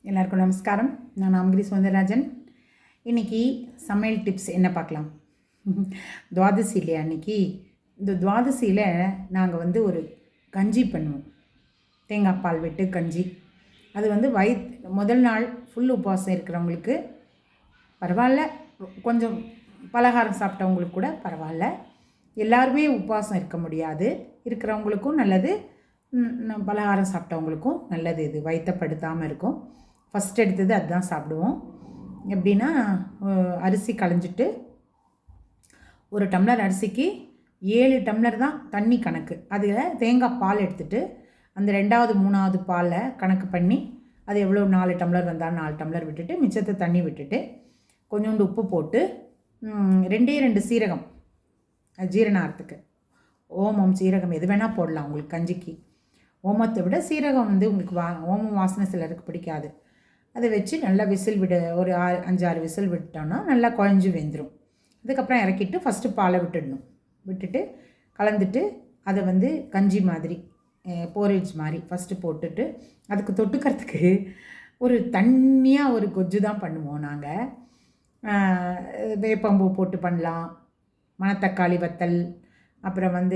எல்லாருக்கும் நமஸ்காரம். நான் நாமகிரி சுந்தரராஜன். இன்றைக்கி சமையல் டிப்ஸ் என்ன பார்க்கலாம். துவாதசி இல்லையா அன்றைக்கி. இந்த துவாதசியில் நாங்கள் ஒரு கஞ்சி பண்ணுவோம், தேங்காய் பால் விட்டு கஞ்சி. அது முதல் நாள் ஃபுல் உபவாசம் இருக்கிறவங்களுக்கு பரவாயில்ல, கொஞ்சம் பலகாரம் சாப்பிட்டவங்களுக்கு கூட பரவாயில்ல. எல்லாருமே உபவாசம் இருக்க முடியாது, இருக்கிறவங்களுக்கும் நல்லது, பலகாரம் சாப்பிட்டவங்களுக்கும் நல்லது. இது வயிற்றப்படுத்தாமல் இருக்கும். ஃபஸ்ட் எடுத்தது அதுதான் சாப்பிடுவோம். எப்படின்னா, அரிசி களைஞ்சிட்டு ஒரு டம்ளர் அரிசிக்கு 7 டம்ளர் தான் தண்ணி கணக்கு. அதில் தேங்காய் பால் எடுத்துகிட்டு அந்த 2வது 3வது பாலை கணக்கு பண்ணி அது எவ்வளோ 4 டம்ளர் வந்தால் 4 டம்ளர் விட்டுட்டு மிச்சத்தை தண்ணி விட்டுட்டு கொஞ்சோண்டு உப்பு போட்டு 2 சீரகம் ஜீரணாரத்துக்கு, ஓமம் சீரகம் எது வேணால் போடலாம் உங்களுக்கு கஞ்சிக்கு. ஓமத்தை விட சீரகம் உங்களுக்கு ஓமம் வாசனை சிலருக்கு பிடிக்காது. அதை வச்சு நல்லா விசில் விட ஒரு 5-6 விசில் விட்டோன்னா நல்லா குழஞ்சி வெந்துடும். அதுக்கப்புறம் இறக்கிட்டு ஃபஸ்ட்டு பாலை விட்டுட்டு கலந்துட்டு அதை கஞ்சி மாதிரி போரேஜ் மாதிரி ஃபஸ்ட்டு போட்டுட்டு அதுக்கு தொட்டுக்கிறதுக்கு ஒரு தண்ணியாக ஒரு கொஜ்ஜு தான் பண்ணுவோம் நாங்கள். வேப்பம்பூ போட்டு பண்ணலாம், மணத்தக்காளி வத்தல், அப்புறம்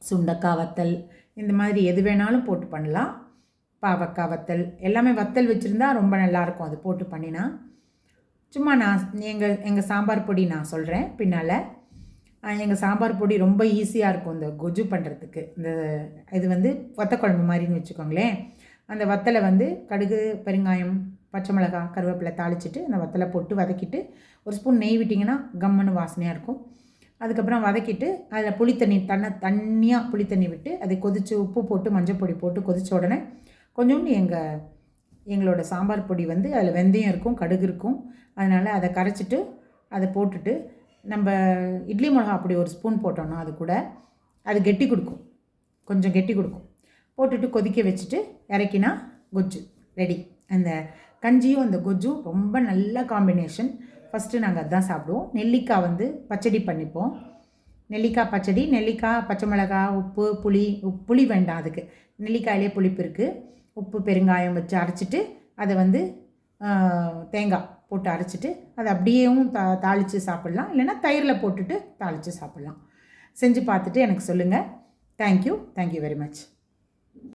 சுண்டக்காய் வத்தல், இந்த மாதிரி எது வேணாலும் போட்டு பண்ணலாம். பாவக்காய் வத்தல், எல்லாமே வத்தல் வச்சுருந்தா ரொம்ப நல்லாயிருக்கும். அது போட்டு பண்ணினா சும்மா நான் எங்கள் சாம்பார் பொடி நான் சொல்கிறேன் பின்னால். எங்கள் சாம்பார் பொடி ரொம்ப ஈஸியாக இருக்கும் இந்த கொஜ்ஜு பண்ணுறதுக்கு. இது வத்தக்குழம்பு மாதிரின்னு வச்சுக்கோங்களேன். அந்த வத்தலை கடுகு, பெருங்காயம், பச்சை மிளகாய், கருவேப்பிலை தாளிச்சிட்டு அந்த வத்தலை போட்டு வதக்கிட்டு ஒரு ஸ்பூன் நெய் விட்டிங்கன்னா கம்மன்னு வாசனையாக இருக்கும். அதுக்கப்புறம் வதக்கிட்டு அதில் புளித்தண்ணி தண்ணியாக புளித்தண்ணி விட்டு அதை கொதித்து உப்பு போட்டு மஞ்சள் பொடி போட்டு கொதித்த உடனே கொஞ்சோண்டு எங்களோட சாம்பார் பொடி அதில் வெந்தயம் இருக்கும், கடுகு இருக்கும். அதனால் அதை கரைச்சிட்டு அதை போட்டுட்டு நம்ம இட்லி மிளகா அப்படி ஒரு ஸ்பூன் போட்டோன்னா அது கூட அது கெட்டி கொடுக்கும், கொஞ்சம் கெட்டி கொடுக்கும். போட்டுட்டு கொதிக்க வச்சுட்டு இறக்கினா கொஜ்ஜு ரெடி. அந்த கஞ்சியும் அந்த கொஜ்ஜும் ரொம்ப நல்ல காம்பினேஷன். ஃபஸ்ட்டு நாங்கள் அதுதான் சாப்பிடுவோம். நெல்லிக்காய் பச்சடி பண்ணிப்போம். நெல்லிக்காய் பச்சடி, நெல்லிக்காய், பச்சை மிளகாய், உப்பு, புளி வேண்டாம், அதுக்கு நெல்லிக்காயிலே புளிப்பு இருக்குது. உப்பு பெருங்காயம் வச்சு அரைச்சிட்டு அதை தேங்காய் போட்டு அரைச்சிட்டு அதை அப்படியேவும் தாளித்து சாப்பிட்லாம், இல்லைன்னா தயிரில் போட்டுட்டு தாளித்து சாப்பிட்லாம். செஞ்சு பார்த்துட்டு எனக்கு சொல்லுங்கள். Thank you very much.